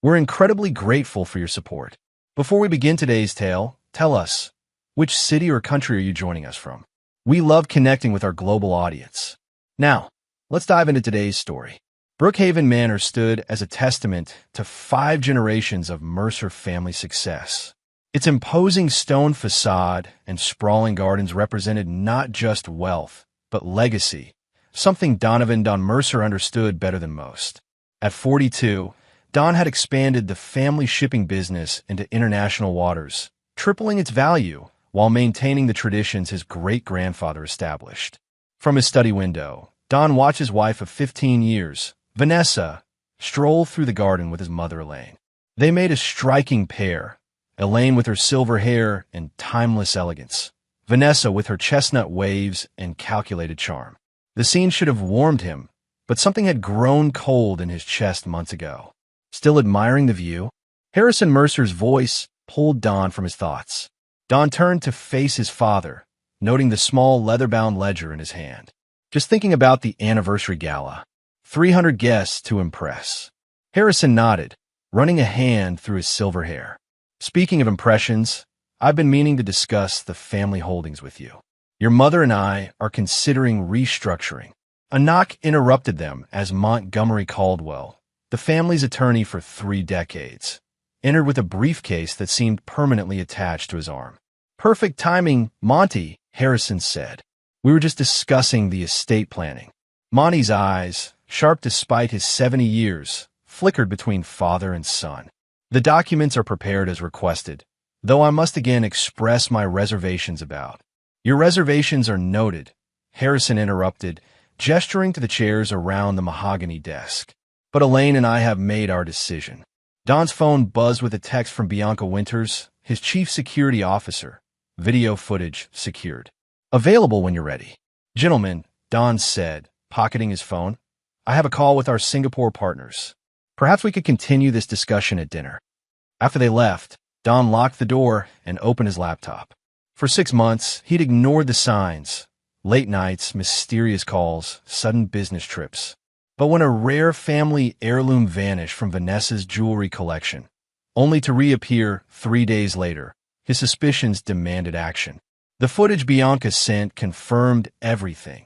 We're incredibly grateful for your support. Before we begin today's tale, tell us, which city or country are you joining us from? We love connecting with our global audience. Now, let's dive into today's story. Brookhaven Manor stood as a testament to 5 generations of Mercer family success. Its imposing stone facade and sprawling gardens represented not just wealth, but legacy, something Donovan Don Mercer understood better than most. At 42, Don had expanded the family shipping business into international waters, tripling its value while maintaining the traditions his great-grandfather established. From his study window, Don watched his wife of 15 years, Vanessa, stroll through the garden with his mother Elaine. They made a striking pair, Elaine with her silver hair and timeless elegance, Vanessa with her chestnut waves and calculated charm. The scene should have warmed him, but something had grown cold in his chest months ago. Still admiring the view, Harrison Mercer's voice pulled Don from his thoughts. Don turned to face his father, noting the small leather-bound ledger in his hand. Just thinking about the anniversary gala. 300 guests to impress. Harrison nodded, running a hand through his silver hair. Speaking of impressions, I've been meaning to discuss the family holdings with you. Your mother and I are considering restructuring. A knock interrupted them as Montgomery Caldwell, the family's attorney for 3 decades, entered with a briefcase that seemed permanently attached to his arm. Perfect timing, Monty, Harrison said. We were just discussing the estate planning. Monty's eyes, sharp despite his 70 years, flickered between father and son. The documents are prepared as requested, though I must again express my reservations about. Your reservations are noted, Harrison interrupted, gesturing to the chairs around the mahogany desk. But Elaine and I have made our decision. Don's phone buzzed with a text from Bianca Winters, his chief security officer. Video footage secured. Available when you're ready. Gentlemen, Don said, pocketing his phone, I have a call with our Singapore partners. Perhaps we could continue this discussion at dinner. After they left, Don locked the door and opened his laptop. For 6 months, he'd ignored the signs. Late nights, mysterious calls, sudden business trips. But when a rare family heirloom vanished from Vanessa's jewelry collection, only to reappear 3 days later, his suspicions demanded action. The footage Bianca sent confirmed everything.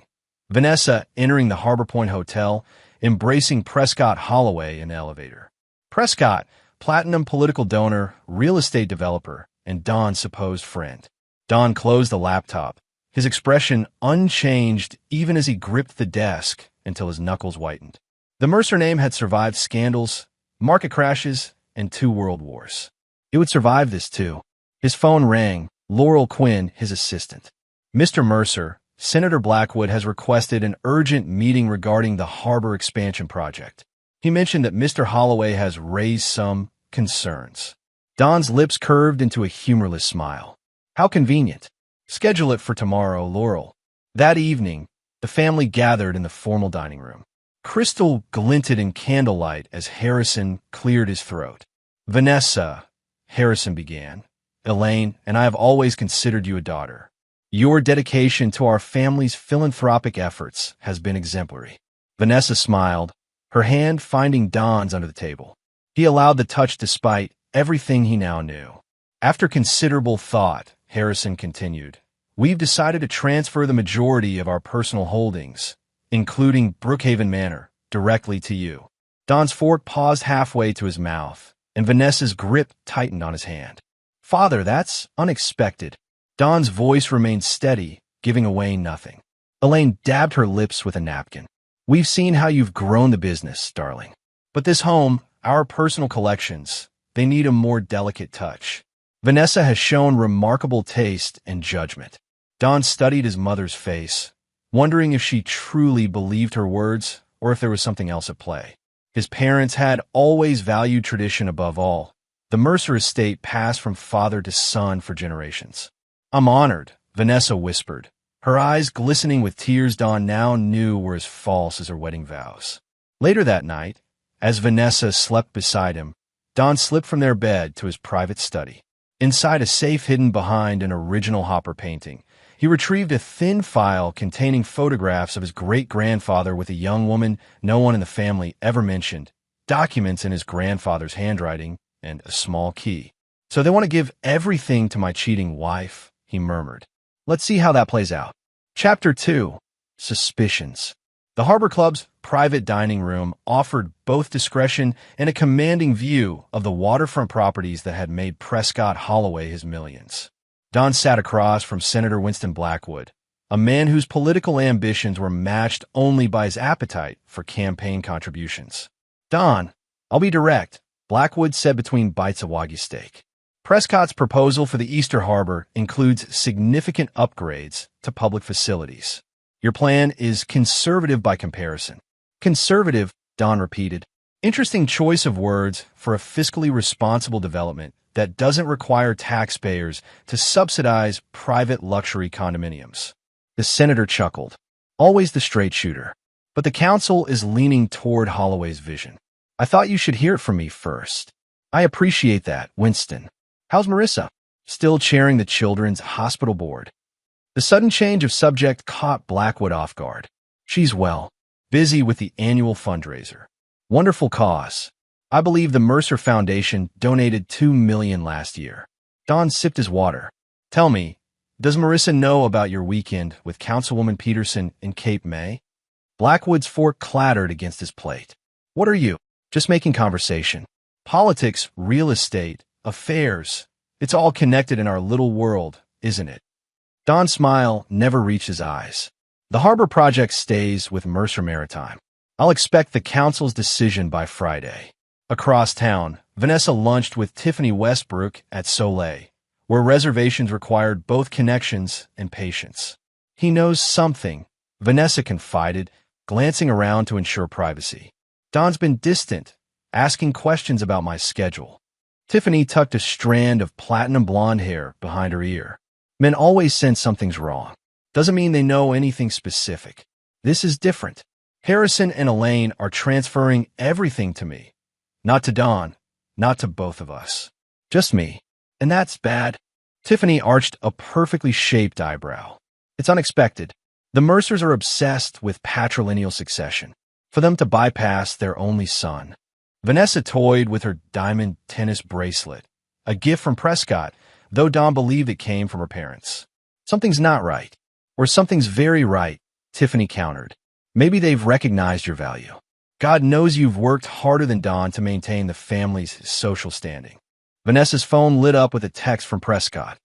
Vanessa entering the Harbor Point Hotel, embracing Prescott Holloway in the elevator. Prescott, platinum political donor, real estate developer, and Don's supposed friend. Don closed the laptop, his expression unchanged even as he gripped the desk until his knuckles whitened. The Mercer name had survived scandals, market crashes, and 2 world wars. It would survive this too. His phone rang, Laurel Quinn, his assistant. Mr. Mercer, Senator Blackwood has requested an urgent meeting regarding the harbor expansion project. He mentioned that Mr. Holloway has raised some concerns. Don's lips curved into a humorless smile. How convenient. Schedule it for tomorrow, Laurel. That evening, the family gathered in the formal dining room. Crystal glinted in candlelight as Harrison cleared his throat. Vanessa, Harrison began, Elaine and I have always considered you a daughter. Your dedication to our family's philanthropic efforts has been exemplary. Vanessa smiled, her hand finding Don's under the table. He allowed the touch despite everything he now knew. After considerable thought, Harrison continued, we've decided to transfer the majority of our personal holdings, including Brookhaven Manor, directly to you. Don's fork paused halfway to his mouth, and Vanessa's grip tightened on his hand. Father, that's unexpected. Don's voice remained steady, giving away nothing. Elaine dabbed her lips with a napkin. We've seen how you've grown the business, darling. But this home, our personal collections, they need a more delicate touch. Vanessa has shown remarkable taste and judgment. Don studied his mother's face, wondering if she truly believed her words or if there was something else at play. His parents had always valued tradition above all. The Mercer estate passed from father to son for generations. I'm honored, Vanessa whispered, her eyes glistening with tears Don now knew were as false as her wedding vows. Later that night, as Vanessa slept beside him, Don slipped from their bed to his private study. Inside a safe hidden behind an original Hopper painting, he retrieved a thin file containing photographs of his great-grandfather with a young woman no one in the family ever mentioned, documents in his grandfather's handwriting, and a small key. So they want to give everything to my cheating wife, he murmured. Let's see how that plays out. Chapter 2. Suspicions. The Harbor Club's private dining room offered both discretion and a commanding view of the waterfront properties that had made Prescott Holloway his millions. Don sat across from Senator Winston Blackwood, a man whose political ambitions were matched only by his appetite for campaign contributions. Don, I'll be direct, Blackwood said between bites of Wagyu steak. Prescott's proposal for the Easter Harbor includes significant upgrades to public facilities. Your plan is conservative by comparison. Conservative, Don repeated. Interesting choice of words for a fiscally responsible development that doesn't require taxpayers to subsidize private luxury condominiums. The senator chuckled. Always the straight shooter. But the council is leaning toward Holloway's vision. I thought you should hear it from me first. I appreciate that, Winston. How's Marissa? Still chairing the Children's Hospital Board. The sudden change of subject caught Blackwood off guard. She's well, busy with the annual fundraiser. Wonderful cause. I believe the Mercer Foundation donated $2 million last year. Don sipped his water. Tell me, does Marissa know about your weekend with Councilwoman Peterson in Cape May? Blackwood's fork clattered against his plate. What are you? Just making conversation. Politics, real estate, affairs. It's all connected in our little world, isn't it? Don's smile never reached his eyes. The harbor project stays with Mercer Maritime. I'll expect the council's decision by Friday. Across town, Vanessa lunched with Tiffany Westbrook at Soleil, where reservations required both connections and patience. He knows something, Vanessa confided, glancing around to ensure privacy. Don's been distant, asking questions about my schedule. Tiffany tucked a strand of platinum blonde hair behind her ear. Men always sense something's wrong. Doesn't mean they know anything specific. This is different. Harrison and Elaine are transferring everything to me. Not to Don, not to both of us. Just me. And that's bad. Tiffany arched a perfectly shaped eyebrow. It's unexpected. The Mercers are obsessed with patrilineal succession. For them to bypass their only son. Vanessa toyed with her diamond tennis bracelet, a gift from Prescott, though Don believed it came from her parents. Something's not right. Or something's very right, Tiffany countered. Maybe they've recognized your value. God knows you've worked harder than Don to maintain the family's social standing. Vanessa's phone lit up with a text from Prescott.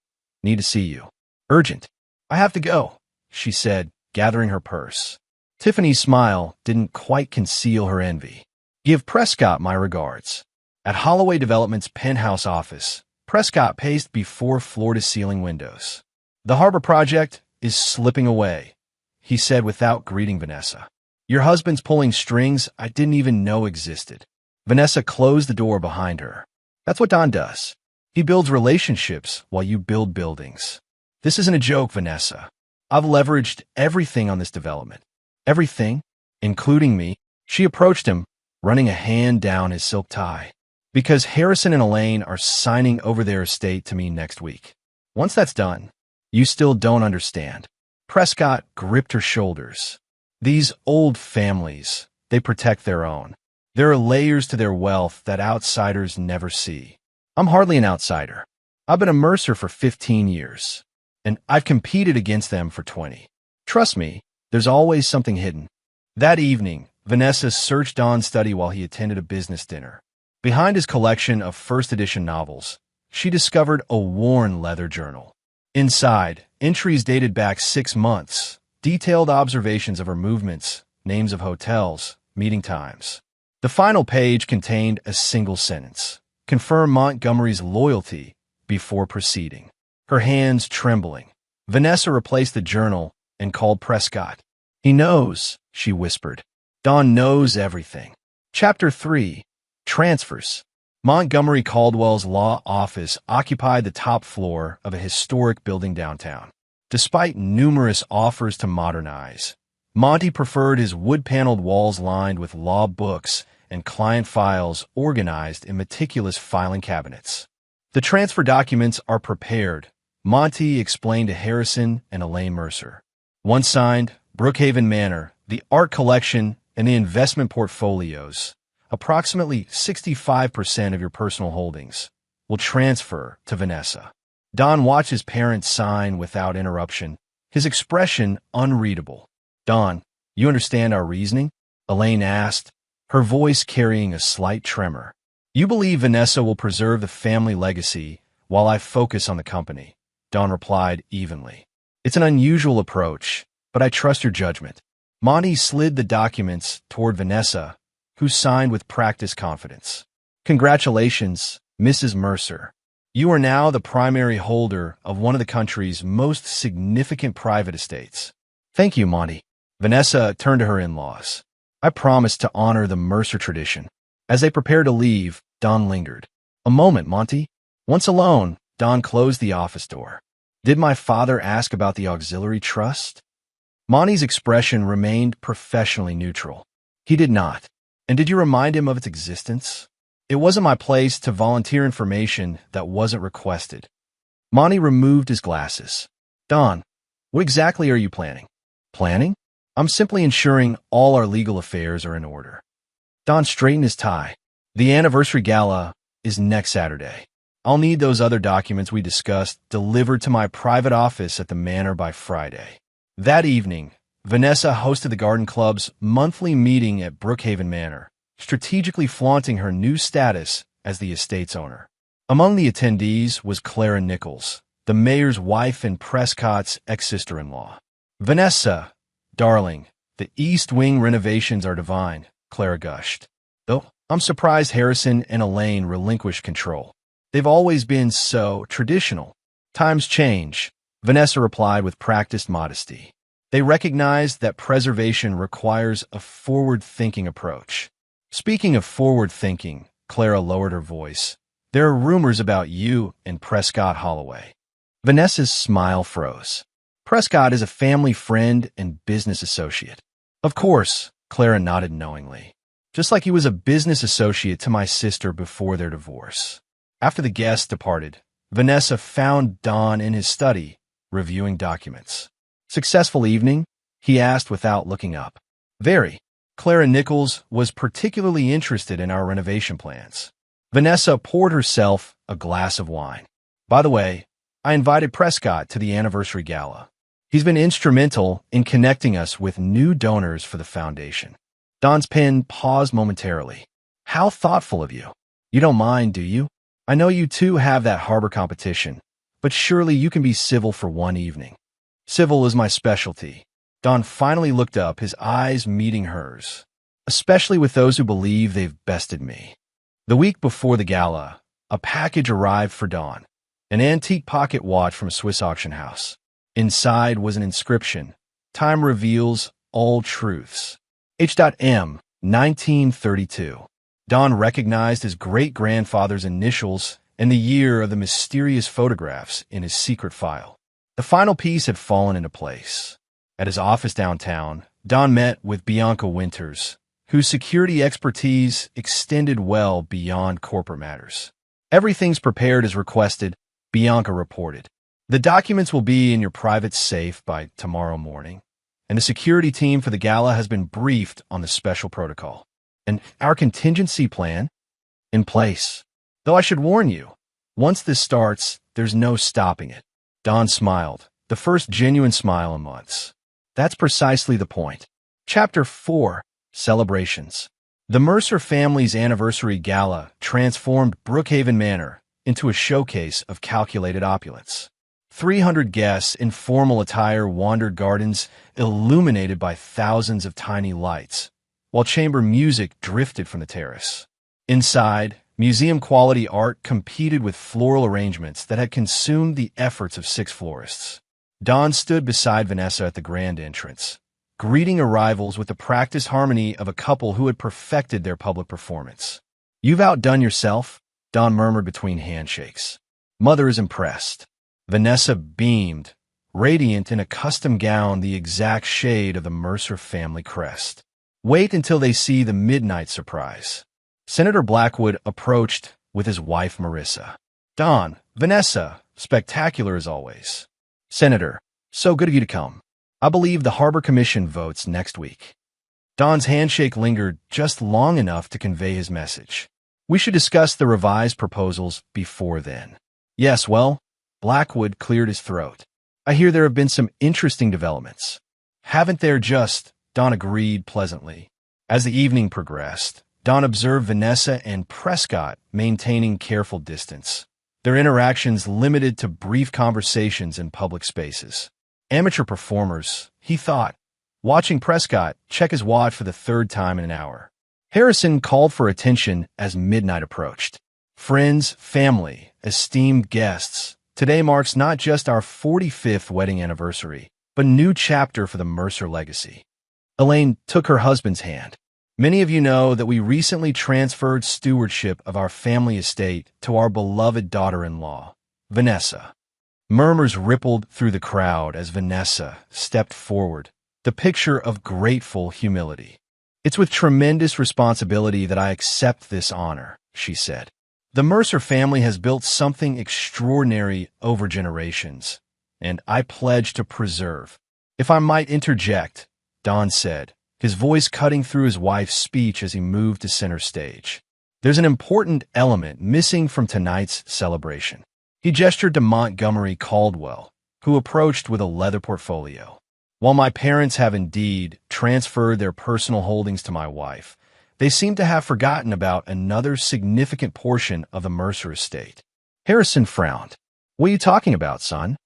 Need to see you. Urgent. I have to go, she said, gathering her purse. Tiffany's smile didn't quite conceal her envy. Give Prescott my regards. At Holloway Development's penthouse office, Prescott paced before floor-to-ceiling windows. The harbor project is slipping away, he said without greeting Vanessa. Your husband's pulling strings I didn't even know existed. Vanessa closed the door behind her. That's what Don does. He builds relationships while you build buildings. This isn't a joke, Vanessa. I've leveraged everything on this development. Everything, including me. She approached him, running a hand down his silk tie. Because Harrison and Elaine are signing over their estate to me next week. Once that's done, you still don't understand. Prescott gripped her shoulders. These old families, they protect their own. There are layers to their wealth that outsiders never see. I'm hardly an outsider. I've been a Mercer for 15 years, and I've competed against them for 20. Trust me, there's always something hidden. That evening, Vanessa searched Don's study while he attended a business dinner. Behind his collection of first-edition novels, she discovered a worn leather journal. Inside, entries dated back 6 months, detailed observations of her movements, names of hotels, meeting times. The final page contained a single sentence. Confirm Montgomery's loyalty before proceeding. Her hands trembling, Vanessa replaced the journal and called Prescott. He knows, she whispered. Don knows everything. Chapter 3. Transfers. Montgomery Caldwell's law office occupied the top floor of a historic building downtown. Despite numerous offers to modernize, Monty preferred his wood-paneled walls lined with law books and client files organized in meticulous filing cabinets. The transfer documents are prepared, Monty explained to Harrison and Elaine Mercer. One signed, Brookhaven Manor, the art collection, and the investment portfolios. Approximately 65% of your personal holdings will transfer to Vanessa. Don watched his parents sign without interruption, his expression unreadable. Don, you understand our reasoning? Elaine asked, her voice carrying a slight tremor. You believe Vanessa will preserve the family legacy while I focus on the company, Don replied evenly. It's an unusual approach, but I trust your judgment. Monty slid the documents toward Vanessa, who signed with practiced confidence. Congratulations, Mrs. Mercer. You are now the primary holder of one of the country's most significant private estates. Thank you, Monty. Vanessa turned to her in-laws. I promise to honor the Mercer tradition. As they prepared to leave, Don lingered. A moment, Monty. Once alone, Don closed the office door. Did my father ask about the auxiliary trust? Monty's expression remained professionally neutral. He did not. And did you remind him of its existence? It wasn't my place to volunteer information that wasn't requested. Monty removed his glasses. Don, what exactly are you planning? Planning? I'm simply ensuring all our legal affairs are in order. Don straightened his tie. The anniversary gala is next Saturday. I'll need those other documents we discussed delivered to my private office at the manor by Friday. That evening, Vanessa hosted the Garden Club's monthly meeting at Brookhaven Manor, strategically flaunting her new status as the estate's owner. Among the attendees was Clara Nichols, the mayor's wife and Prescott's ex-sister-in-law. Vanessa, darling, the East Wing renovations are divine, Clara gushed. Though I'm surprised Harrison and Elaine relinquished control. They've always been so traditional. Times change, Vanessa replied with practiced modesty. They recognized that preservation requires a forward-thinking approach. Speaking of forward-thinking, Clara lowered her voice. There are rumors about you and Prescott Holloway. Vanessa's smile froze. Prescott is a family friend and business associate. Of course, Clara nodded knowingly. Just like he was a business associate to my sister before their divorce. After the guests departed, Vanessa found Don in his study, reviewing documents. Successful evening? He asked without looking up. Very. Clara Nichols was particularly interested in our renovation plans. Vanessa poured herself a glass of wine. By the way, I invited Prescott to the anniversary gala. He's been instrumental in connecting us with new donors for the foundation. Don's pen paused momentarily. How thoughtful of you. You don't mind, do you? I know you two have that harbor competition, but surely you can be civil for one evening. Civil is my specialty. Don finally looked up, his eyes meeting hers, especially with those who believe they've bested me. The week before the gala, a package arrived for Don, an antique pocket watch from a Swiss auction house. Inside was an inscription, Time reveals all truths. H.M., 1932. Don recognized his great-grandfather's initials and the year of the mysterious photographs in his secret file. The final piece had fallen into place. At his office downtown, Don met with Bianca Winters, whose security expertise extended well beyond corporate matters. Everything's prepared as requested, Bianca reported. The documents will be in your private safe by tomorrow morning, and the security team for the gala has been briefed on the special protocol. And our contingency plan? In place. Though I should warn you, once this starts, there's no stopping it. Don smiled, the first genuine smile in months. That's precisely the point. Chapter 4. Celebrations. The Mercer family's anniversary gala transformed Brookhaven Manor into a showcase of calculated opulence. 300 guests in formal attire wandered gardens illuminated by thousands of tiny lights, while chamber music drifted from the terrace. Inside, museum-quality art competed with floral arrangements that had consumed the efforts of 6 florists. Don stood beside Vanessa at the grand entrance, greeting arrivals with the practiced harmony of a couple who had perfected their public performance. You've outdone yourself, Don murmured between handshakes. Mother is impressed. Vanessa beamed, radiant in a custom gown the exact shade of the Mercer family crest. Wait until they see the midnight surprise. Senator Blackwood approached with his wife Marissa. Don, Vanessa, spectacular as always. Senator, so good of you to come. I believe the Harbor Commission votes next week. Don's handshake lingered just long enough to convey his message. We should discuss the revised proposals before then. Yes, well, Blackwood cleared his throat. I hear there have been some interesting developments. Haven't there just, Don agreed pleasantly. As the evening progressed, Don observed Vanessa and Prescott maintaining careful distance, their interactions limited to brief conversations in public spaces. Amateur performers, he thought, watching Prescott check his watch for the third time in an hour. Harrison called for attention as midnight approached. Friends, family, esteemed guests, today marks not just our 45th wedding anniversary, but a new chapter for the Mercer legacy. Elaine took her husband's hand. Many of you know that we recently transferred stewardship of our family estate to our beloved daughter-in-law, Vanessa. Murmurs rippled through the crowd as Vanessa stepped forward, the picture of grateful humility. It's with tremendous responsibility that I accept this honor, she said. The Mercer family has built something extraordinary over generations, and I pledge to preserve. If I might interject, Don said, his voice cutting through his wife's speech as he moved to center stage. There's an important element missing from tonight's celebration. He gestured to Montgomery Caldwell, who approached with a leather portfolio. While my parents have indeed transferred their personal holdings to my wife, they seem to have forgotten about another significant portion of the Mercer estate. Harrison frowned. What are you talking about, son?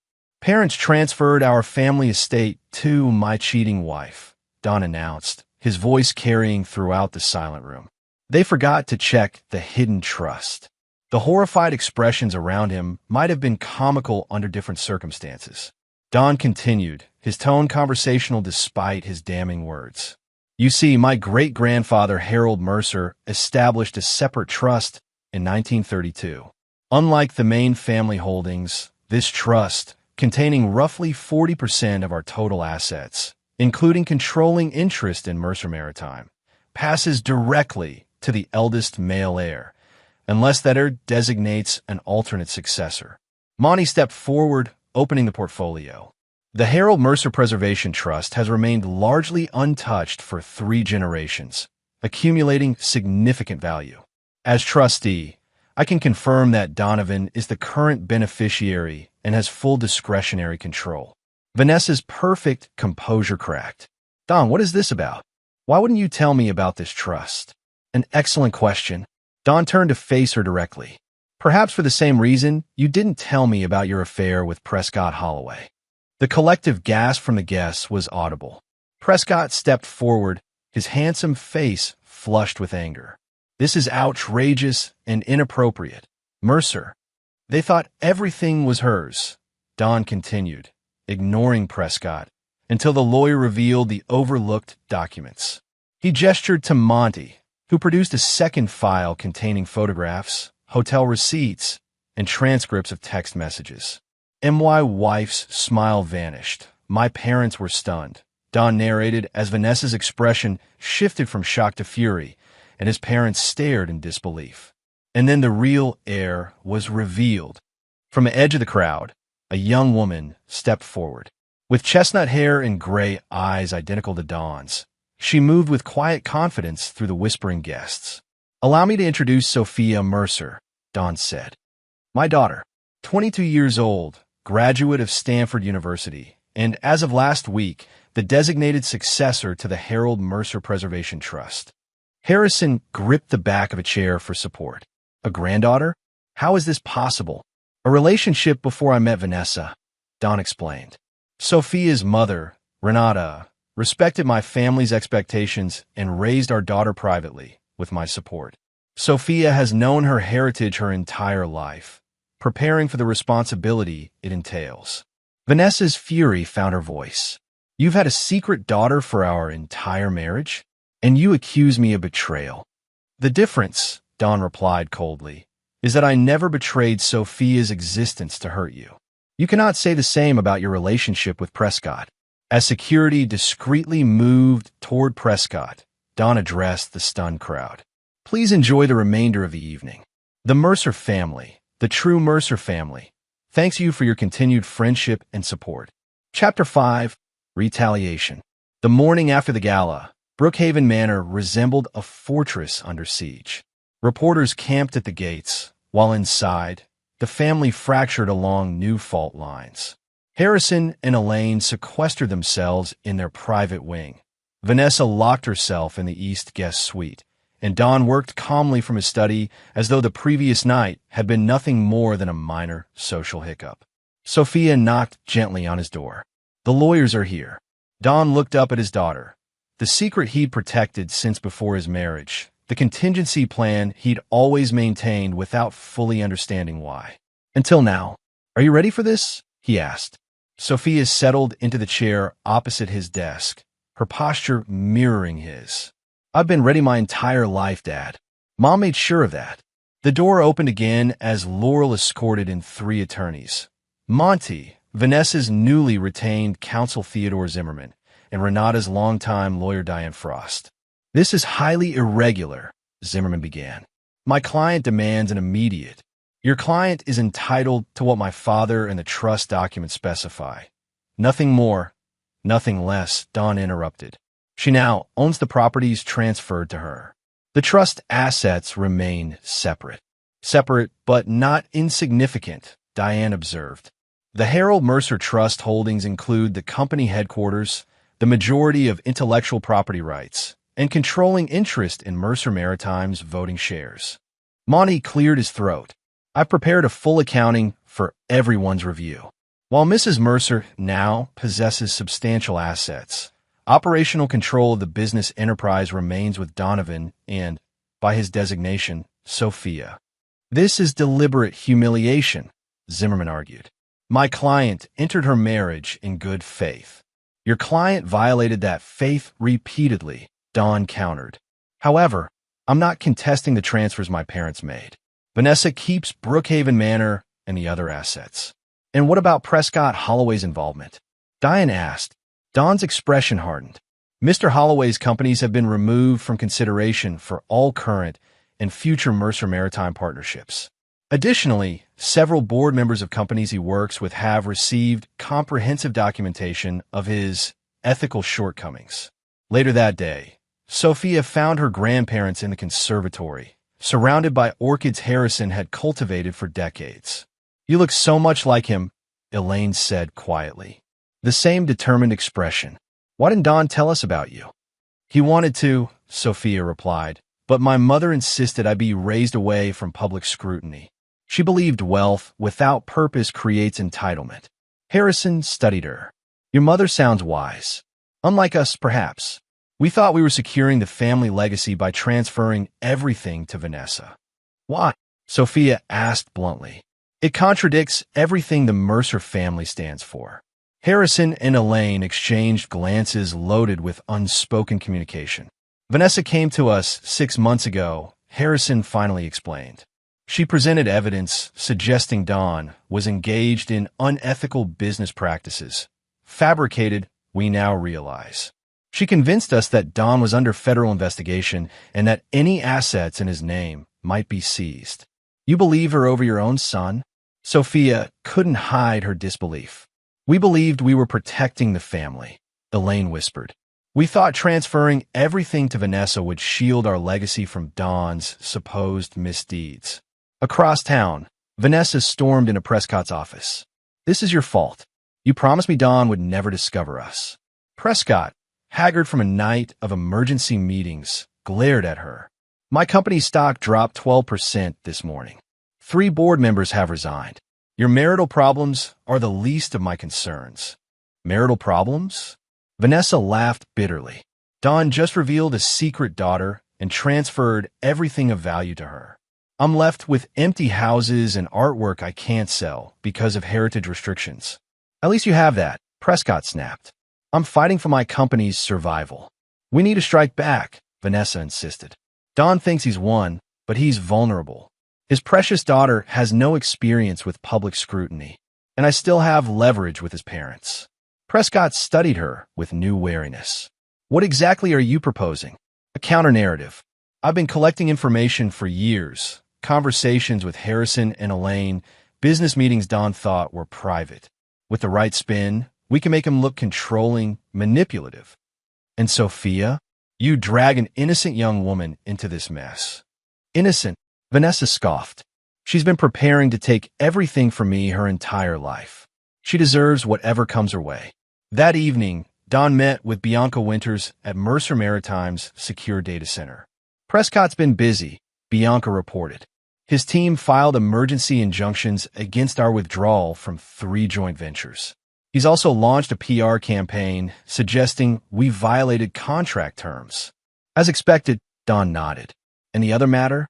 Parents transferred our family estate to my cheating wife, Don announced, his voice carrying throughout the silent room. They forgot to check the hidden trust. The horrified expressions around him might have been comical under different circumstances. Don continued, his tone conversational despite his damning words. You see, my great-grandfather Harold Mercer established a separate trust in 1932. Unlike the main family holdings, this trust, containing roughly 40% of our total assets, including controlling interest in Mercer Maritime, passes directly to the eldest male heir, unless that heir designates an alternate successor. Monty stepped forward, opening the portfolio. The Harold Mercer Preservation Trust has remained largely untouched for 3 generations, accumulating significant value. As trustee, I can confirm that Donovan is the current beneficiary and has full discretionary control. Vanessa's perfect composure cracked. Don, what is this about? Why wouldn't you tell me about this trust? An excellent question. Don turned to face her directly. Perhaps for the same reason you didn't tell me about your affair with Prescott Holloway. The collective gasp from the guests was audible. Prescott stepped forward, his handsome face flushed with anger. This is outrageous and inappropriate. Mercer. They thought everything was hers. Don continued, ignoring Prescott, until the lawyer revealed the overlooked documents. He gestured to Monty, who produced a second file containing photographs, hotel receipts, and transcripts of text messages. My wife's smile vanished. My parents were stunned, Don narrated as Vanessa's expression shifted from shock to fury, and his parents stared in disbelief. And then the real heir was revealed. From the edge of the crowd, a young woman stepped forward. With chestnut hair and gray eyes identical to Don's, she moved with quiet confidence through the whispering guests. Allow me to introduce Sophia Mercer, Don said. My daughter, 22 years old, graduate of Stanford University, and as of last week, the designated successor to the Harold Mercer Preservation Trust. Harrison gripped the back of a chair for support. A granddaughter? How is this possible? A relationship before I met Vanessa, Don explained. Sophia's mother, Renata, respected my family's expectations and raised our daughter privately, with my support. Sophia has known her heritage her entire life, preparing for the responsibility it entails. Vanessa's fury found her voice. You've had a secret daughter for our entire marriage? And you accuse me of betrayal. The difference, Don replied coldly, is that I never betrayed Sophia's existence to hurt you. You cannot say the same about your relationship with Prescott. As security discreetly moved toward Prescott, Don addressed the stunned crowd. Please enjoy the remainder of the evening. The Mercer family, the true Mercer family, thanks you for your continued friendship and support. Chapter 5, Retaliation. The morning after the gala, Brookhaven Manor resembled a fortress under siege. Reporters camped at the gates, while inside, the family fractured along new fault lines. Harrison and Elaine sequestered themselves in their private wing. Vanessa locked herself in the East guest suite, and Don worked calmly from his study as though the previous night had been nothing more than a minor social hiccup. Sophia knocked gently on his door. "The lawyers are here." Don looked up at his daughter. The secret he'd protected since before his marriage, the contingency plan he'd always maintained without fully understanding why. "Until now. Are you ready for this?" he asked. Sophia settled into the chair opposite his desk, her posture mirroring his. "I've been ready my entire life, Dad. Mom made sure of that." The door opened again as Laurel escorted in 3 attorneys. Monty, Vanessa's newly retained counsel Theodore Zimmerman, and Renata's longtime lawyer Diane Frost. "This is highly irregular," Zimmerman began. "My client demands an immediate. Your client is entitled to what my father and the trust documents specify. Nothing more, nothing less," Dawn interrupted. "She now owns the properties transferred to her. The trust assets remain separate." "Separate, but not insignificant," Diane observed. "The Harold Mercer Trust holdings include the company headquarters, the majority of intellectual property rights, and controlling interest in Mercer Maritime's voting shares." Monty cleared his throat. "I've prepared a full accounting for everyone's review. While Mrs. Mercer now possesses substantial assets, operational control of the business enterprise remains with Donovan and, by his designation, Sophia." "This is deliberate humiliation," Zimmerman argued. "My client entered her marriage in good faith." "Your client violated that faith repeatedly," Dawn countered. "However, I'm not contesting the transfers my parents made. Vanessa keeps Brookhaven Manor and the other assets." "And what about Prescott Holloway's involvement?" Diane asked. Dawn's expression hardened. "Mr. Holloway's companies have been removed from consideration for all current and future Mercer Maritime partnerships. Additionally, several board members of companies he works with have received comprehensive documentation of his ethical shortcomings." Later that day, Sophia found her grandparents in the conservatory, surrounded by orchids Harrison had cultivated for decades. "You look so much like him," Elaine said quietly. The same determined expression. "Why didn't Don tell us about you?" "He wanted to," Sophia replied, "but my mother insisted I be raised away from public scrutiny. She believed wealth without purpose creates entitlement." Harrison studied her. "Your mother sounds wise. Unlike us, perhaps. We thought we were securing the family legacy by transferring everything to Vanessa." "Why?" Sophia asked bluntly. "It contradicts everything the Mercer family stands for." Harrison and Elaine exchanged glances loaded with unspoken communication. "Vanessa came to us 6 months ago," Harrison finally explained. "She presented evidence suggesting Don was engaged in unethical business practices. Fabricated, we now realize. She convinced us that Don was under federal investigation and that any assets in his name might be seized." "You believe her over your own son?" Sophia couldn't hide her disbelief. "We believed we were protecting the family," Elaine whispered. "We thought transferring everything to Vanessa would shield our legacy from Don's supposed misdeeds." Across town, Vanessa stormed into Prescott's office. "This is your fault. You promised me Don would never discover us." Prescott, haggard from a night of emergency meetings, glared at her. "My company's stock dropped 12% this morning. 3 board members have resigned. Your marital problems are the least of my concerns." "Marital problems?" Vanessa laughed bitterly. "Don just revealed a secret daughter and transferred everything of value to her. I'm left with empty houses and artwork I can't sell because of heritage restrictions." "At least you have that," Prescott snapped. "I'm fighting for my company's survival." "We need to strike back," Vanessa insisted. "Don thinks he's won, but he's vulnerable. His precious daughter has no experience with public scrutiny, and I still have leverage with his parents." Prescott studied her with new wariness. "What exactly are you proposing?" "A counter-narrative. I've been collecting information for years, conversations with Harrison and Elaine, business meetings Don thought were private. With the right spin, we can make him look controlling, manipulative." "And Sophia?" You drag an innocent young woman into this mess. Innocent, Vanessa scoffed. She's been preparing to take everything from me her entire life. She deserves whatever comes her way. That evening, Don met with Bianca Winters at Mercer Maritime's secure data center. Prescott's been busy, Bianca reported. His team filed emergency injunctions against our withdrawal from 3 joint ventures. He's also launched a PR campaign suggesting we violated contract terms. As expected, Don nodded. And the other matter?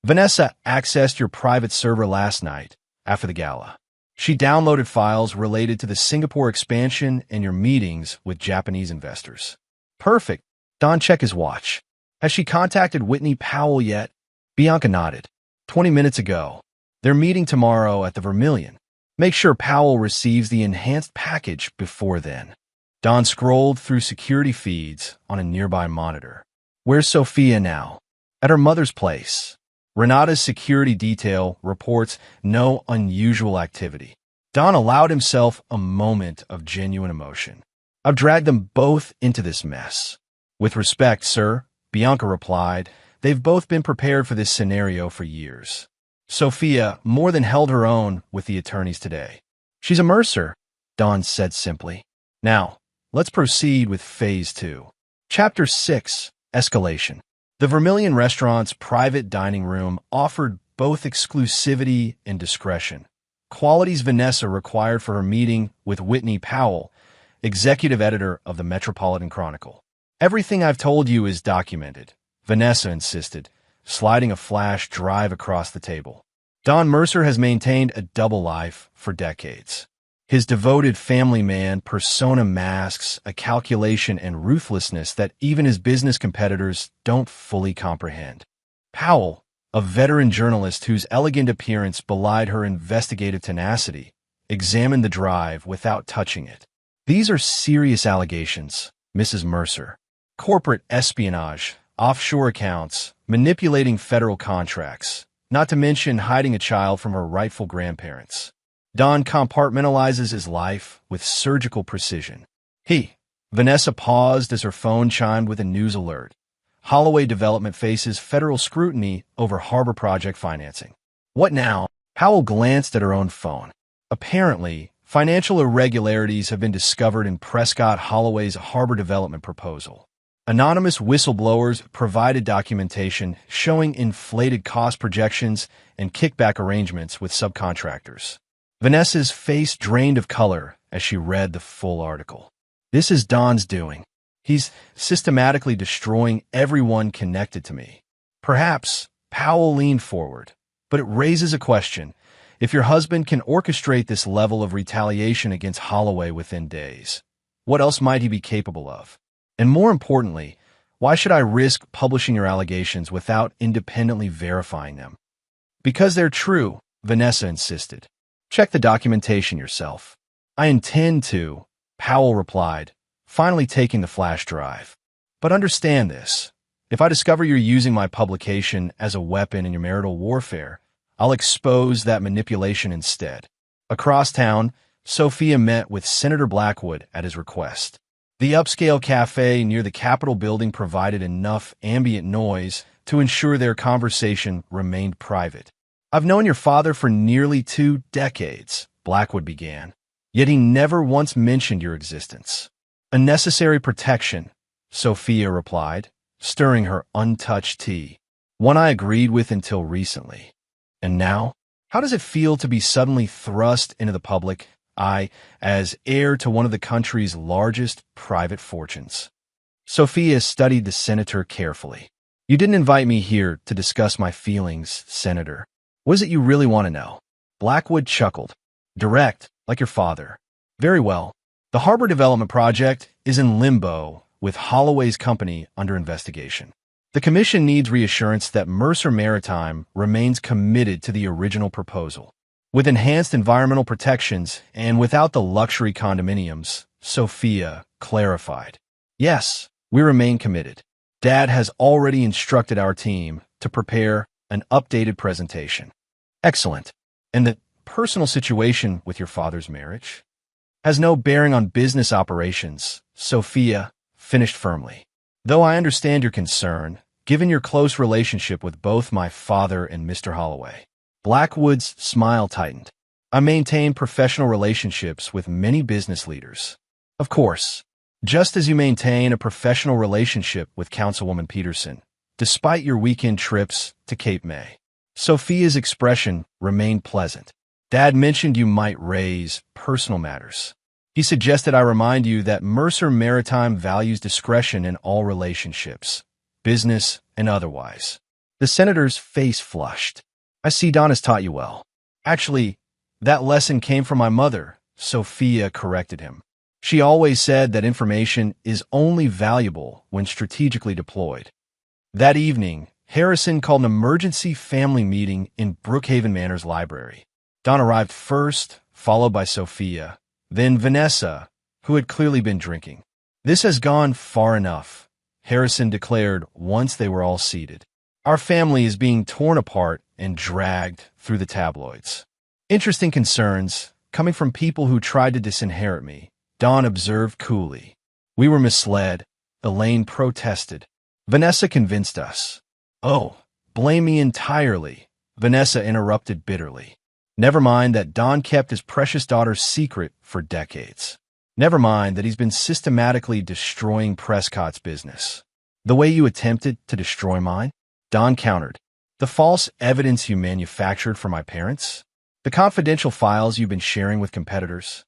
Vanessa accessed your private server last night, after the gala. She downloaded files related to the Singapore expansion and your meetings with Japanese investors. Perfect. Don checked his watch. Has she contacted Whitney Powell yet? Bianca nodded. 20 minutes ago. They're meeting tomorrow at the Vermilion. Make sure Powell receives the enhanced package before then. Don scrolled through security feeds on a nearby monitor. Where's Sophia now? At her mother's place. Renata's security detail reports no unusual activity. Don allowed himself a moment of genuine emotion. I've dragged them both into this mess. With respect, sir, Bianca replied, they've both been prepared for this scenario for years. Sophia more than held her own with the attorneys today. She's a Mercer, Don said simply. Now, let's proceed with Phase 2. Chapter 6, Escalation. The Vermilion Restaurant's private dining room offered both exclusivity and discretion. Qualities Vanessa required for her meeting with Whitney Powell, executive editor of the Metropolitan Chronicle. Everything I've told you is documented, Vanessa insisted, sliding a flash drive across the table. Don Mercer has maintained a double life for decades. His devoted family man persona masks a calculation and ruthlessness that even his business competitors don't fully comprehend. Powell, a veteran journalist whose elegant appearance belied her investigative tenacity, examined the drive without touching it. These are serious allegations, Mrs. Mercer. Corporate espionage, offshore accounts, manipulating federal contracts, not to mention hiding a child from her rightful grandparents. Don compartmentalizes his life with surgical precision. Vanessa paused as her phone chimed with a news alert. Holloway Development faces federal scrutiny over harbor project financing. What now? Powell glanced at her own phone. Apparently, financial irregularities have been discovered in Prescott Holloway's harbor development proposal. Anonymous whistleblowers provided documentation showing inflated cost projections and kickback arrangements with subcontractors. Vanessa's face drained of color as she read the full article. This is Don's doing. He's systematically destroying everyone connected to me. Perhaps Powell leaned forward, but it raises a question. If your husband can orchestrate this level of retaliation against Holloway within days, what else might he be capable of? And more importantly, why should I risk publishing your allegations without independently verifying them? Because they're true, Vanessa insisted. Check the documentation yourself. I intend to, Powell replied, finally taking the flash drive. But understand this. If I discover you're using my publication as a weapon in your marital warfare, I'll expose that manipulation instead. Across town, Sophia met with Senator Blackwood at his request. The upscale cafe near the Capitol building provided enough ambient noise to ensure their conversation remained private. I've known your father for nearly 2 decades, Blackwood began, yet he never once mentioned your existence. A necessary protection, Sophia replied, stirring her untouched tea, one I agreed with until recently. And now, how does it feel to be suddenly thrust into the public eye as heir to one of the country's largest private fortunes? Sophia studied the senator carefully. You didn't invite me here to discuss my feelings, Senator. What is it you really want to know? Blackwood chuckled. Direct, like your father. Very well. The harbor development project is in limbo with Holloway's company under investigation. The commission needs reassurance that Mercer Maritime remains committed to the original proposal. With enhanced environmental protections and without the luxury condominiums, Sophia clarified. Yes, we remain committed. Dad has already instructed our team to prepare an updated presentation. Excellent. And the personal situation with your father's marriage has no bearing on business operations, Sophia finished firmly. Though I understand your concern, given your close relationship with both my father and Mr. Holloway. Blackwood's smile tightened. I maintain professional relationships with many business leaders. Of course, just as you maintain a professional relationship with Councilwoman Peterson, despite your weekend trips to Cape May. Sophia's expression remained pleasant. Dad mentioned you might raise personal matters. He suggested I remind you that Mercer Maritime values discretion in all relationships, business and otherwise. The senator's face flushed. I see Don has taught you well. Actually, that lesson came from my mother, Sophia corrected him. She always said that information is only valuable when strategically deployed. That evening, Harrison called an emergency family meeting in Brookhaven Manor's library. Don arrived first, followed by Sophia, then Vanessa, who had clearly been drinking. This has gone far enough, Harrison declared once they were all seated. Our family is being torn apart and dragged through the tabloids. Interesting concerns, coming from people who tried to disinherit me, Don observed coolly. We were misled, Elaine protested. Vanessa convinced us. Oh, blame me entirely, Vanessa interrupted bitterly. Never mind that Don kept his precious daughter's secret for decades. Never mind that he's been systematically destroying Prescott's business. The way you attempted to destroy mine? Don countered. The false evidence you manufactured for my parents? The confidential files you've been sharing with competitors?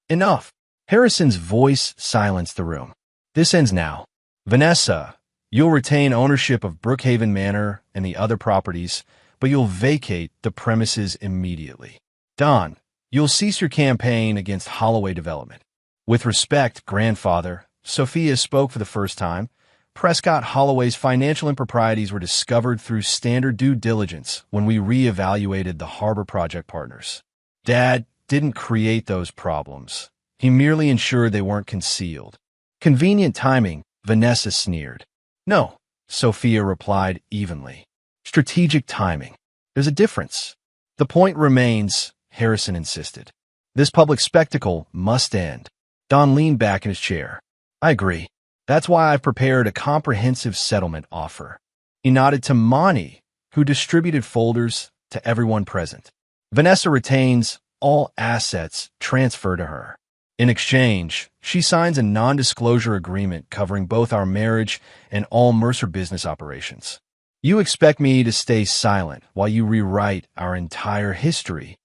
Enough. Harrison's voice silenced the room. This ends now. Vanessa, you'll retain ownership of Brookhaven Manor and the other properties, but you'll vacate the premises immediately. Don, you'll cease your campaign against Holloway Development. With respect, grandfather, Sophia spoke for the first time. Prescott Holloway's financial improprieties were discovered through standard due diligence when we re-evaluated the Harbor Project partners. Dad didn't create those problems. He merely ensured they weren't concealed. Convenient timing, Vanessa sneered. No, Sophia replied evenly. Strategic timing. There's a difference. The point remains, Harrison insisted. This public spectacle must end. Don leaned back in his chair. I agree. That's why I've prepared a comprehensive settlement offer. He nodded to Monty, who distributed folders to everyone present. Vanessa retains all assets transferred to her. In exchange, she signs a non-disclosure agreement covering both our marriage and all Mercer business operations. You expect me to stay silent while you rewrite our entire history.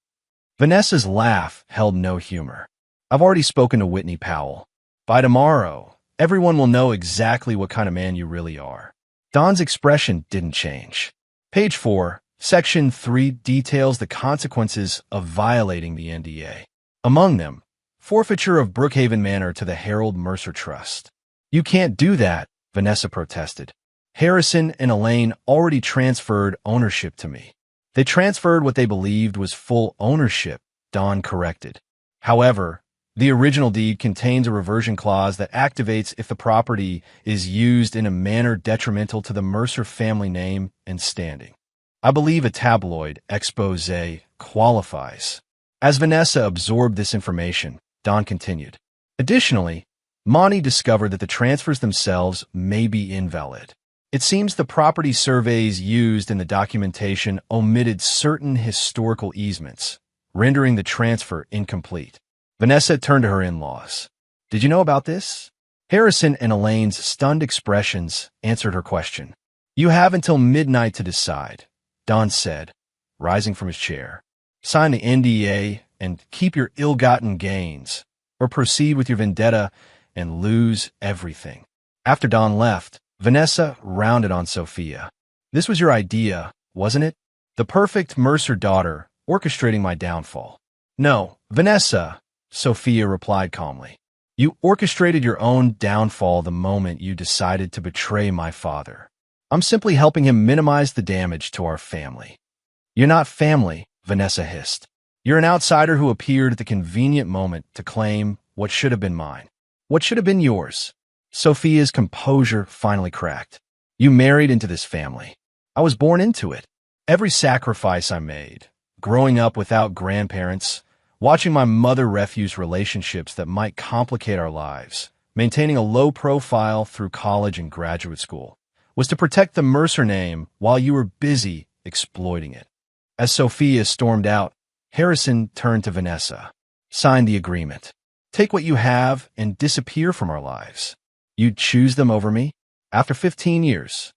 Vanessa's laugh held no humor. I've already spoken to Whitney Powell. By tomorrow, everyone will know exactly what kind of man you really are. Don's expression didn't change. Page 4, Section 3 details the consequences of violating the NDA. Among them, forfeiture of Brookhaven Manor to the Harold Mercer Trust. You can't do that, Vanessa protested. Harrison and Elaine already transferred ownership to me. They transferred what they believed was full ownership, Don corrected. However, the original deed contains a reversion clause that activates if the property is used in a manner detrimental to the Mercer family name and standing. I believe a tabloid expose qualifies. As Vanessa absorbed this information, Don continued. Additionally, Monty discovered that the transfers themselves may be invalid. It seems the property surveys used in the documentation omitted certain historical easements, rendering the transfer incomplete. Vanessa turned to her in-laws. Did you know about this? Harrison and Elaine's stunned expressions answered her question. You have until midnight to decide, Don said, rising from his chair. Sign the NDA and keep your ill-gotten gains, or proceed with your vendetta and lose everything. After Don left, Vanessa rounded on Sophia. This was your idea, wasn't it? The perfect Mercer daughter orchestrating my downfall. No, Vanessa, Sophia replied calmly. You orchestrated your own downfall the moment you decided to betray my father. I'm simply helping him minimize the damage to our family. You're not family, Vanessa hissed. You're an outsider who appeared at the convenient moment to claim what should have been mine. What should have been yours? Sophia's composure finally cracked. You married into this family. I was born into it. Every sacrifice I made, growing up without grandparents, watching my mother refuse relationships that might complicate our lives, maintaining a low profile through college and graduate school, was to protect the Mercer name while you were busy exploiting it. As Sophia stormed out, Harrison turned to Vanessa. Sign the agreement. Take what you have and disappear from our lives. You'd choose them over me? After 15 years.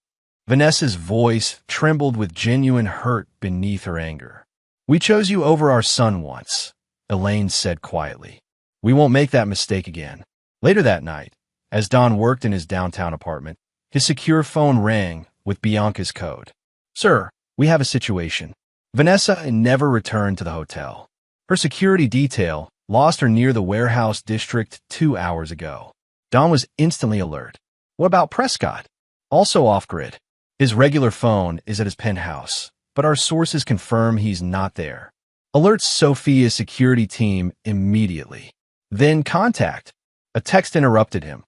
Vanessa's voice trembled with genuine hurt beneath her anger. We chose you over our son once, Elaine said quietly. We won't make that mistake again. Later that night, as Don worked in his downtown apartment, his secure phone rang with Bianca's code. Sir, we have a situation. Vanessa never returned to the hotel. Her security detail lost her near the warehouse district 2 hours ago. Don was instantly alert. What about Prescott? Also off-grid. His regular phone is at his penthouse, but our sources confirm he's not there. Alert Sophia's security team immediately. Then contact. A text interrupted him.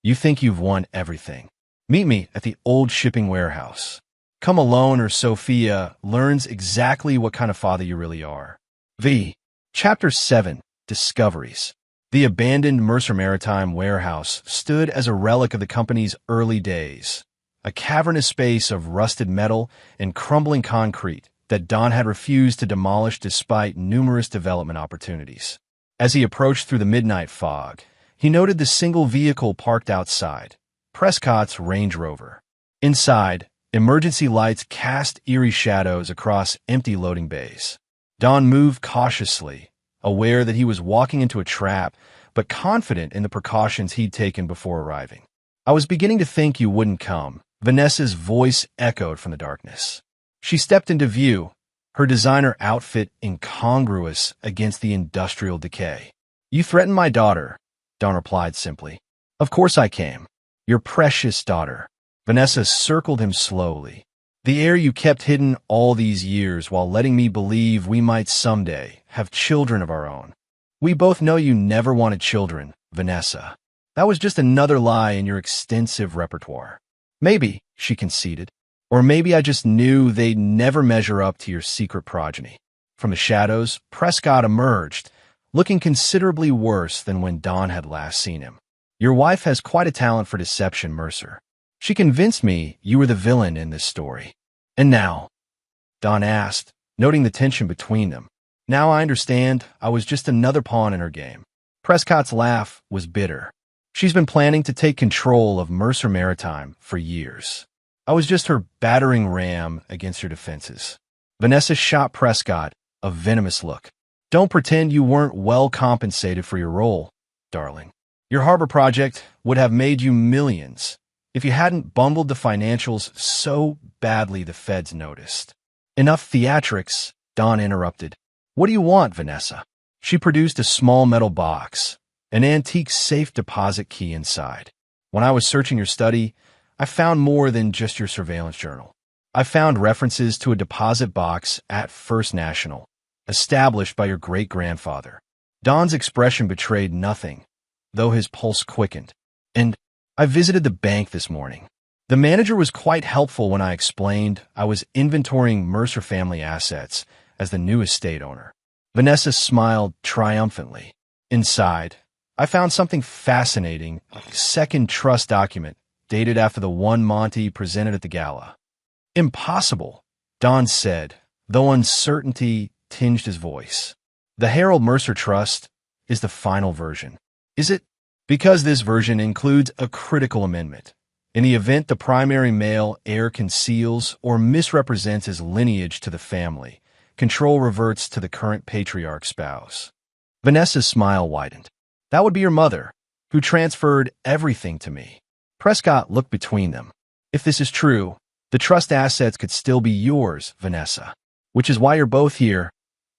You think you've won everything. Meet me at the old shipping warehouse. Come alone or Sophia learns exactly what kind of father you really are. Chapter 7, Discoveries. The abandoned Mercer Maritime warehouse stood as a relic of the company's early days, a cavernous space of rusted metal and crumbling concrete that Don had refused to demolish despite numerous development opportunities. As he approached through the midnight fog, he noted the single vehicle parked outside, Prescott's Range Rover. Inside, emergency lights cast eerie shadows across empty loading bays. Don moved cautiously, aware that he was walking into a trap, but confident in the precautions he'd taken before arriving. I was beginning to think you wouldn't come, Vanessa's voice echoed from the darkness. She stepped into view, her designer outfit incongruous against the industrial decay. You threatened my daughter, Don replied simply. Of course I came. Your precious daughter. Vanessa circled him slowly. The heir you kept hidden all these years while letting me believe we might someday have children of our own. We both know you never wanted children, Vanessa. That was just another lie in your extensive repertoire. Maybe, she conceded. Or maybe I just knew they'd never measure up to your secret progeny. From the shadows, Prescott emerged, looking considerably worse than when Don had last seen him. Your wife has quite a talent for deception, Mercer. She convinced me you were the villain in this story. And now? Don asked, noting the tension between them. Now I understand I was just another pawn in her game. Prescott's laugh was bitter. She's been planning to take control of Mercer Maritime for years. I was just her battering ram against her defenses. Vanessa shot Prescott a venomous look. Don't pretend you weren't well compensated for your role, darling. Your harbor project would have made you millions if you hadn't bundled the financials so badly the feds noticed. Enough theatrics, Don interrupted. What do you want, Vanessa? She produced a small metal box, an antique safe deposit key inside. When I was searching your study, I found more than just your surveillance journal. I found references to a deposit box at First National, established by your great-grandfather. Don's expression betrayed nothing, though his pulse quickened. And I visited the bank this morning. The manager was quite helpful when I explained I was inventorying Mercer family assets as the new estate owner. Vanessa smiled triumphantly. Inside, I found something fascinating, a second trust document dated after the one Monty presented at the gala. Impossible, Don said, though uncertainty tinged his voice. The Harold Mercer Trust is the final version. Is it? Because this version includes a critical amendment. In the event the primary male heir conceals or misrepresents his lineage to the family, control reverts to the current patriarch's spouse. Vanessa's smile widened. That would be your mother, who transferred everything to me. Prescott looked between them. If this is true, the trust assets could still be yours, Vanessa. Which is why you're both here,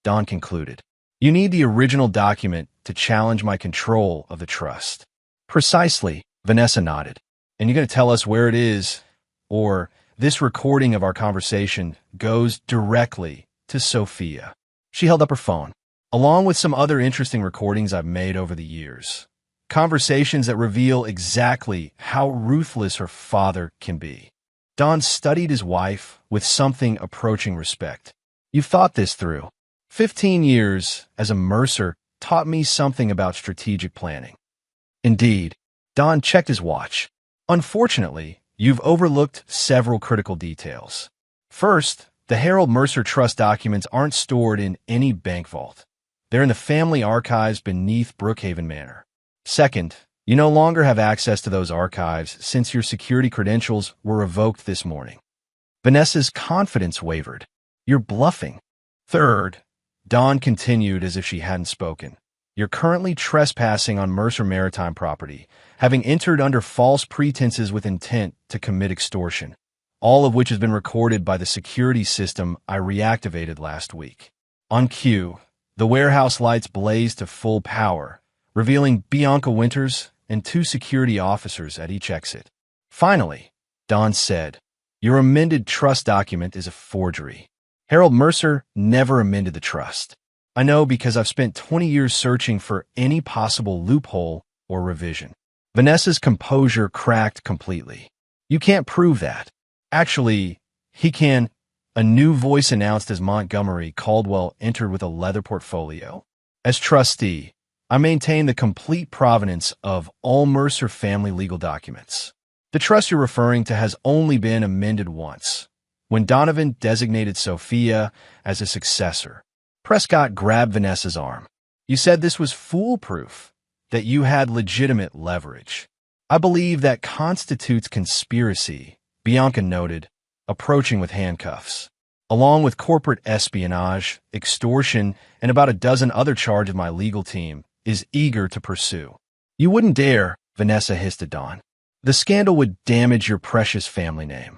Don concluded. You need the original document to challenge my control of the trust. Precisely, Vanessa nodded. And you're going to tell us where it is, or this recording of our conversation goes directly to Sophia. She held up her phone, along with some other interesting recordings I've made over the years. Conversations that reveal exactly how ruthless her father can be. Don studied his wife with something approaching respect. You've thought this through. 15 years as a Mercer taught me something about strategic planning. Indeed, Don checked his watch. Unfortunately, you've overlooked several critical details. First, the Harold Mercer Trust documents aren't stored in any bank vault. They're in the family archives beneath Brookhaven Manor. Second, you no longer have access to those archives since your security credentials were revoked this morning. Vanessa's confidence wavered. You're bluffing. Third, Dawn continued as if she hadn't spoken. You're currently trespassing on Mercer Maritime property, having entered under false pretenses with intent to commit extortion, all of which has been recorded by the security system I reactivated last week. On cue, the warehouse lights blazed to full power, revealing Bianca Winters and 2 security officers at each exit. Finally, Dawn said, your amended trust document is a forgery. Harold Mercer never amended the trust. I know because I've spent 20 years searching for any possible loophole or revision. Vanessa's composure cracked completely. You can't prove that. Actually, he can. A new voice announced as Montgomery Caldwell entered with a leather portfolio. As trustee, I maintain the complete provenance of all Mercer family legal documents. The trust you're referring to has only been amended once, when Donovan designated Sophia as a successor. Prescott grabbed Vanessa's arm. You said this was foolproof, that you had legitimate leverage. I believe that constitutes conspiracy, Bianca noted, approaching with handcuffs, along with corporate espionage, extortion, and about a dozen other charges my legal team is eager to pursue. You wouldn't dare, Vanessa hissed at Dawn. The scandal would damage your precious family name.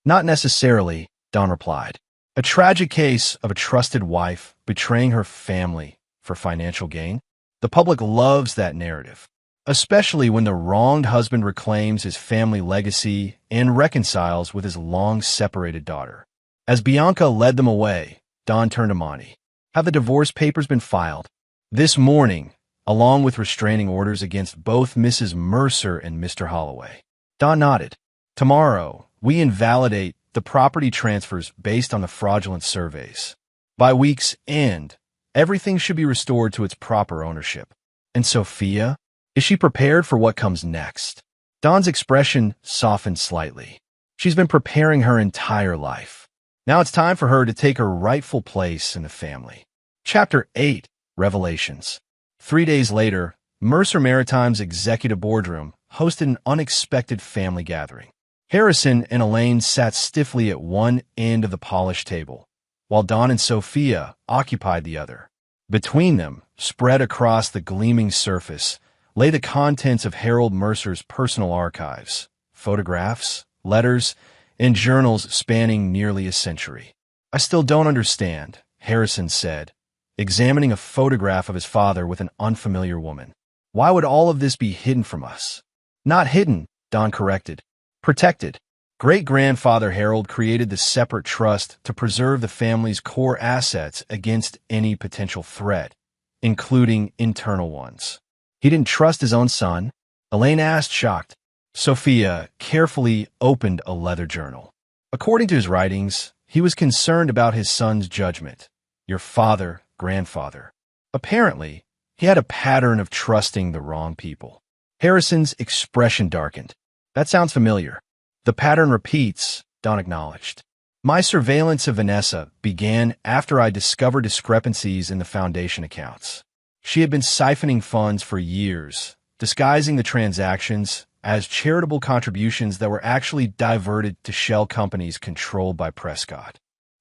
Not necessarily, Dawn replied. A tragic case of a trusted wife betraying her family for financial gain? The public loves that narrative, especially when the wronged husband reclaims his family legacy and reconciles with his long-separated daughter. As Bianca led them away, Dawn turned to Monty. Have the divorce papers been filed? This morning, along with restraining orders against both Mrs. Mercer and Mr. Holloway. Dawn nodded. Tomorrow, we invalidate the property transfers based on the fraudulent surveys. By week's end, everything should be restored to its proper ownership. And Sophia? Is she prepared for what comes next? Dawn's expression softened slightly. She's been preparing her entire life. Now it's time for her to take her rightful place in the family. Chapter 8, Revelations. 3 days later, Mercer Maritime's executive boardroom hosted an unexpected family gathering. Harrison and Elaine sat stiffly at one end of the polished table, while Dawn and Sophia occupied the other. Between them, spread across the gleaming surface, lay the contents of Harold Mercer's personal archives, photographs, letters, and journals spanning nearly a century. I still don't understand, Harrison said, examining a photograph of his father with an unfamiliar woman. Why would all of this be hidden from us? Not hidden, Dawn corrected. Protected. Great-grandfather Harold created the separate trust to preserve the family's core assets against any potential threat, including internal ones. He didn't trust his own son? Elaine asked, shocked. Sophia carefully opened a leather journal. According to his writings, he was concerned about his son's judgment. Your father, grandfather. Apparently, he had a pattern of trusting the wrong people. Harrison's expression darkened. That sounds familiar. The pattern repeats, Dawn acknowledged. My surveillance of Vanessa began after I discovered discrepancies in the foundation accounts. She had been siphoning funds for years, disguising the transactions as charitable contributions that were actually diverted to shell companies controlled by Prescott.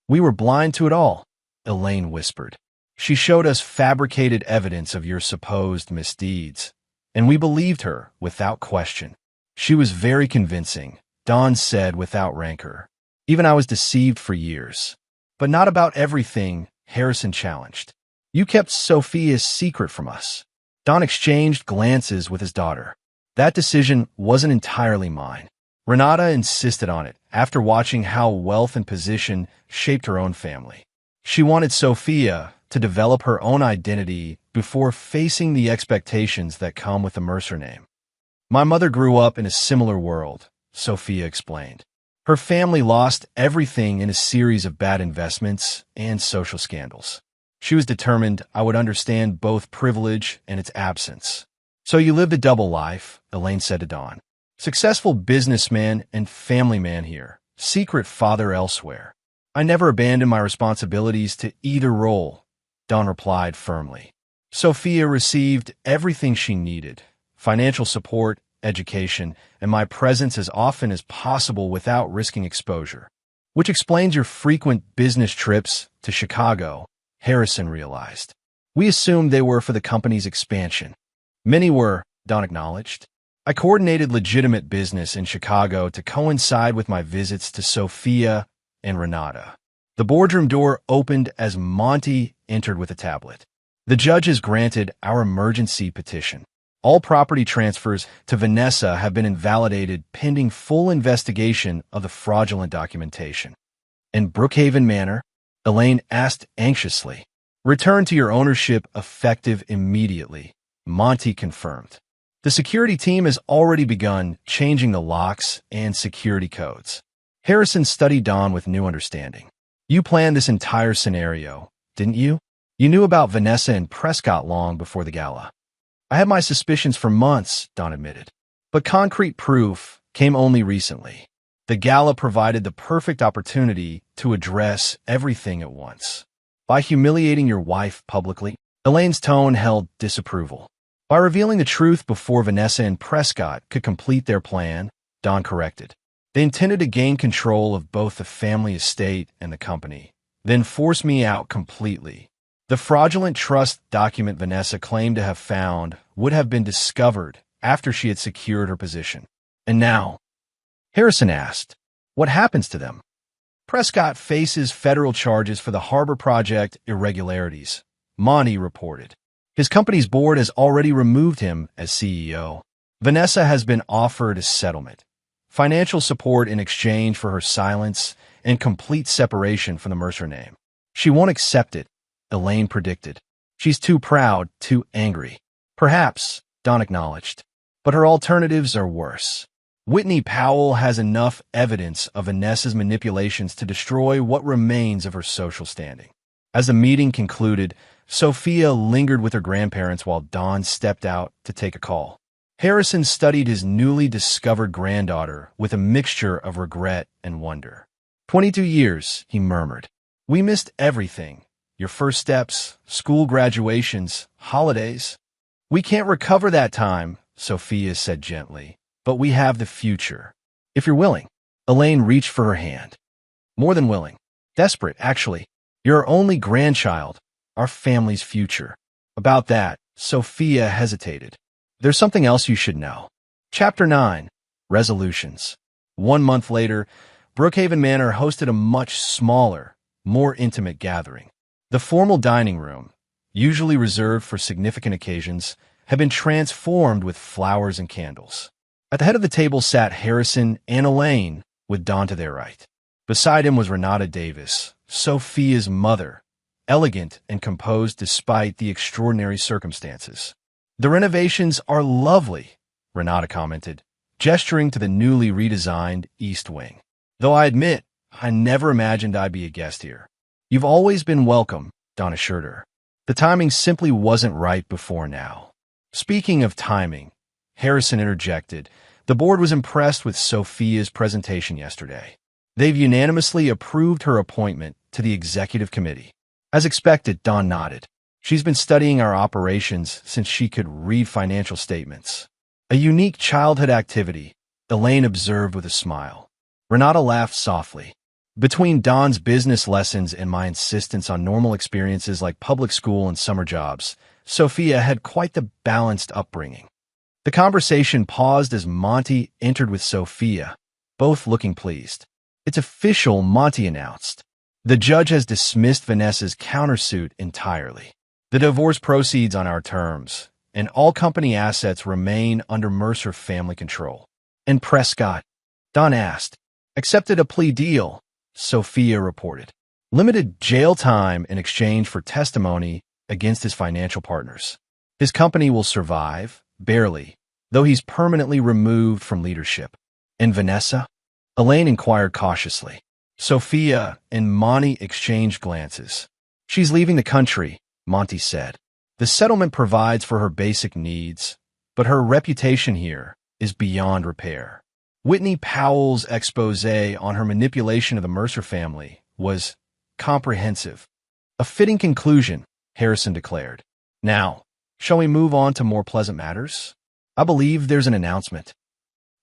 We were blind to it all, Elaine whispered. She showed us fabricated evidence of your supposed misdeeds, and we believed her without question. She was very convincing, Dawn said without rancor. Even I was deceived for years. But not about everything, Harrison challenged. You kept Sophia's secret from us. Dawn exchanged glances with his daughter. That decision wasn't entirely mine. Renata insisted on it after watching how wealth and position shaped her own family. She wanted Sophia to develop her own identity before facing the expectations that come with the Mercer name. My mother grew up in a similar world, Sophia explained. Her family lost everything in a series of bad investments and social scandals. She was determined I would understand both privilege and its absence. So you lived a double life, Elaine said to Don. Successful businessman and family man here, secret father elsewhere. I never abandoned my responsibilities to either role, Don replied firmly. Sophia received everything she needed, financial support, education, and my presence as often as possible without risking exposure. Which explains your frequent business trips to Chicago, Harrison realized. We assumed they were for the company's expansion. Many were, Don acknowledged. I coordinated legitimate business in Chicago to coincide with my visits to Sophia and Renata. The boardroom door opened as Monty entered with a tablet. The judge has granted our emergency petition. All property transfers to Vanessa have been invalidated pending full investigation of the fraudulent documentation. In Brookhaven Manor, Elaine asked anxiously. Return to your ownership effective immediately, Monty confirmed. The security team has already begun changing the locks and security codes. Harrison studied Don with new understanding. You planned this entire scenario, didn't you? You knew about Vanessa and Prescott long before the gala. I had my suspicions for months, Don admitted. But concrete proof came only recently. The gala provided the perfect opportunity to address everything at once. By humiliating your wife publicly, Elaine's tone held disapproval. By revealing the truth before Vanessa and Prescott could complete their plan, Don corrected. They intended to gain control of both the family estate and the company, then force me out completely. The fraudulent trust document Vanessa claimed to have found would have been discovered after she had secured her position. And now, Harrison asked, what happens to them? Prescott faces federal charges for the Harbor Project irregularities, Monty reported. His company's board has already removed him as CEO. Vanessa has been offered a settlement, financial support in exchange for her silence and complete separation from the Mercer name. She won't accept it, Elaine predicted. She's too proud, too angry. Perhaps, Don acknowledged. But her alternatives are worse. Whitney Powell has enough evidence of Vanessa's manipulations to destroy what remains of her social standing. As the meeting concluded, Sophia lingered with her grandparents while Don stepped out to take a call. Harrison studied his newly discovered granddaughter with a mixture of regret and wonder. 22 years, he murmured. We missed everything. Your first steps, school graduations, holidays. We can't recover that time, Sophia said gently, but we have the future. If you're willing. Elaine reached for her hand. More than willing. Desperate, actually. You're our only grandchild, our family's future. About that, Sophia hesitated. There's something else you should know. Chapter 9. Resolutions. 1 month later, Brookhaven Manor hosted a much smaller, more intimate gathering. The formal dining room, usually reserved for significant occasions, had been transformed with flowers and candles. At the head of the table sat Harrison and Elaine, with Don to their right. Beside him was Renata Davis, Sophia's mother, elegant and composed despite the extraordinary circumstances. The renovations are lovely, Renata commented, gesturing to the newly redesigned East Wing. Though I admit, I never imagined I'd be a guest here. You've always been welcome, Don assured her. The timing simply wasn't right before now. Speaking of timing, Harrison interjected, the board was impressed with Sophia's presentation yesterday. They've unanimously approved her appointment to the executive committee. As expected, Don nodded. She's been studying our operations since she could read financial statements. A unique childhood activity, Elaine observed with a smile. Renata laughed softly. Between Don's business lessons and my insistence on normal experiences like public school and summer jobs, Sophia had quite the balanced upbringing. The conversation paused as Monty entered with Sophia, both looking pleased. It's official, Monty announced. The judge has dismissed Vanessa's countersuit entirely. The divorce proceeds on our terms, and all company assets remain under Mercer family control. And Prescott, Don asked, accepted a plea deal, Sophia reported. Limited jail time in exchange for testimony against his financial partners. His company will survive, barely, though he's permanently removed from leadership. And Vanessa? Elaine inquired cautiously. Sophia and Monty exchanged glances. She's leaving the country, Monty said. The settlement provides for her basic needs, but her reputation here is beyond repair. Whitney Powell's expose on her manipulation of the Mercer family was comprehensive. A fitting conclusion, Harrison declared. Now, shall we move on to more pleasant matters? I believe there's an announcement.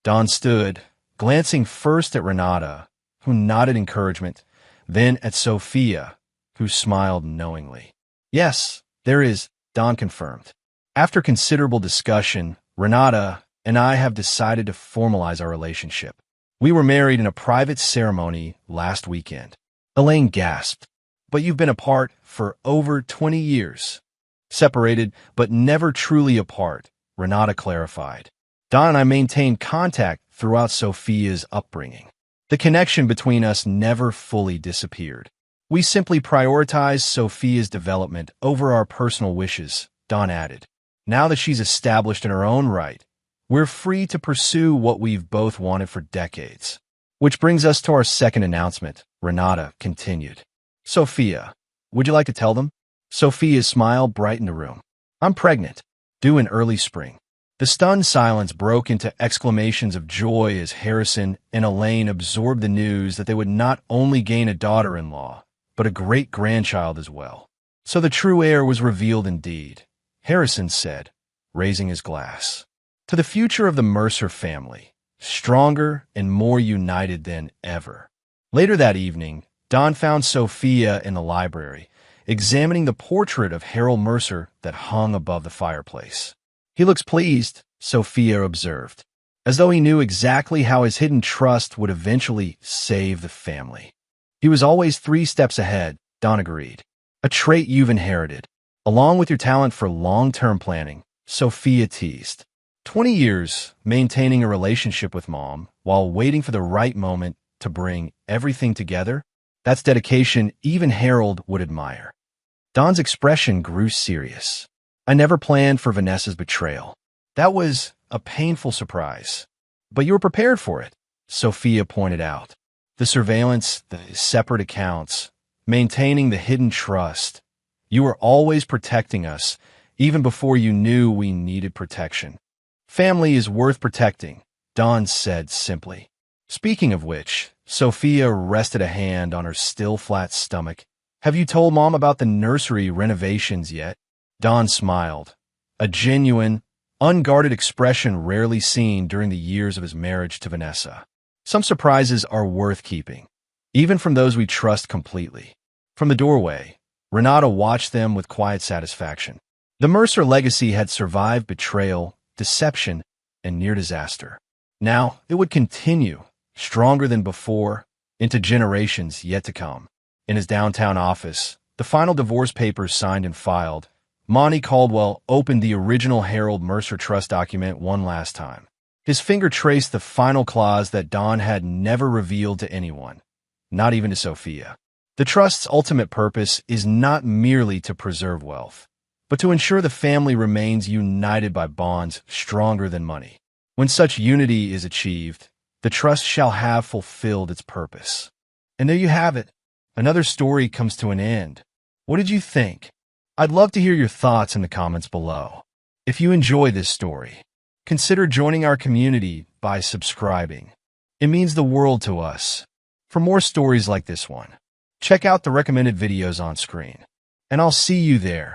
Dawn stood, glancing first at Renata, who nodded encouragement, then at Sophia, who smiled knowingly. Yes, there is, Dawn confirmed. After considerable discussion, Renata and I have decided to formalize our relationship. We were married in a private ceremony last weekend. Elaine gasped. But you've been apart for over 20 years. Separated, but never truly apart, Renata clarified. Dawn and I maintained contact throughout Sophia's upbringing. The connection between us never fully disappeared. We simply prioritized Sophia's development over our personal wishes, Dawn added. Now that she's established in her own right, we're free to pursue what we've both wanted for decades. Which brings us to our second announcement, Renata continued. Sophia, would you like to tell them? Sophia's smile brightened the room. I'm pregnant, due in early spring. The stunned silence broke into exclamations of joy as Harrison and Elaine absorbed the news that they would not only gain a daughter-in-law, but a great-grandchild as well. So the true heir was revealed indeed, Harrison said, raising his glass. To the future of the Mercer family, stronger and more united than ever. Later that evening, Dawn found Sophia in the library, examining the portrait of Harold Mercer that hung above the fireplace. He looks pleased, Sophia observed, as though he knew exactly how his hidden trust would eventually save the family. He was always 3 steps ahead, Dawn agreed. A trait you've inherited, along with your talent for long-term planning, Sophia teased. 20 years maintaining a relationship with Mom while waiting for the right moment to bring everything together? That's dedication even Harold would admire. Dawn's expression grew serious. I never planned for Vanessa's betrayal. That was a painful surprise. But you were prepared for it, Sophia pointed out. The surveillance, the separate accounts, maintaining the hidden trust. You were always protecting us, even before you knew we needed protection. Family is worth protecting, Dawn said simply. Speaking of which, Sophia rested a hand on her still flat stomach. Have you told Mom about the nursery renovations yet? Dawn smiled, a genuine, unguarded expression rarely seen during the years of his marriage to Vanessa. Some surprises are worth keeping, even from those we trust completely. From the doorway, Renata watched them with quiet satisfaction. The Mercer legacy had survived betrayal, deception, and near disaster. Now, it would continue, stronger than before, into generations yet to come. In his downtown office, the final divorce papers signed and filed, Monty Caldwell opened the original Harold Mercer Trust document one last time. His finger traced the final clause that Dawn had never revealed to anyone, not even to Sophia. The trust's ultimate purpose is not merely to preserve wealth, but to ensure the family remains united by bonds stronger than money. When such unity is achieved, the trust shall have fulfilled its purpose. And there you have it. Another story comes to an end. What did you think? I'd love to hear your thoughts in the comments below. If you enjoy this story, consider joining our community by subscribing. It means the world to us. For more stories like this one, check out the recommended videos on screen. And I'll see you there.